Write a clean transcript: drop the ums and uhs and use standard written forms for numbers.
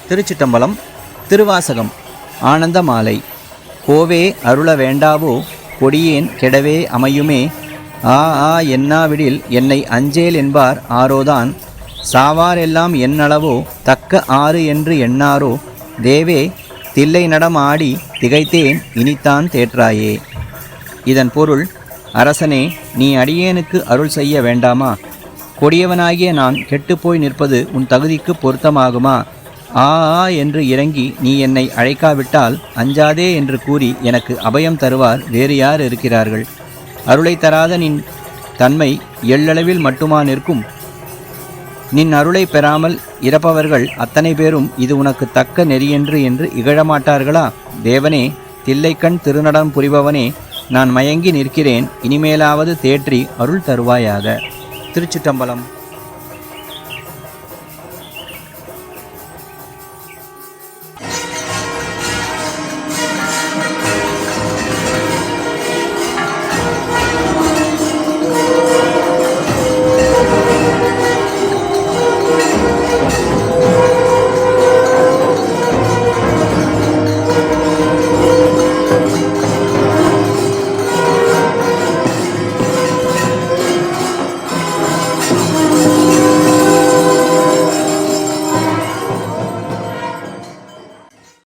திருச்சிட்டம்பலம். திருவாசகம். ஆனந்த மாலை. கோவே அருள வேண்டாவோ கொடியேன் கெடவே அமையுமே, ஆ ஆ என்னாவிடில் என்னை அஞ்சேல் என்பார் ஆரோதான், சாவாரெல்லாம் என்னளவோ தக்க ஆறு என்று எண்ணாரோ, தேவே தில்லை நடம் ஆடி திகைத்தேன் இனித்தான் தேற்றாயே. இதன் பொருள், அரசனே, நீ அடியேனுக்கு அருள் செய்ய வேண்டாமா? கொடியவனாகிய நான் கெட்டுப்போய் நிற்பது உன் தகுதிக்கு பொருத்தமாகுமா? ஆ ஆ என்று இறங்கி நீ என்னை அழைக்காவிட்டால் அஞ்சாதே என்று கூறி எனக்கு அபயம் தருவார் வேறு யார் இருக்கிறார்கள்? அருளை தராத நின் தன்மை எள்ளளவில் மட்டுமா நிற்கும்? நின் அருளை பெறாமல் இறப்பவர்கள் அத்தனை பேரும் இது உனக்கு தக்க நெறியென்று என்று இகழமாட்டார்களா? தேவனே, தில்லைக்கண் திருநடம் புரிபவனே, நான் மயங்கி நிற்கிறேன், இனிமேலாவது தேற்றி அருள் தருவாயாக. திருச்சிட்டம்பலம்.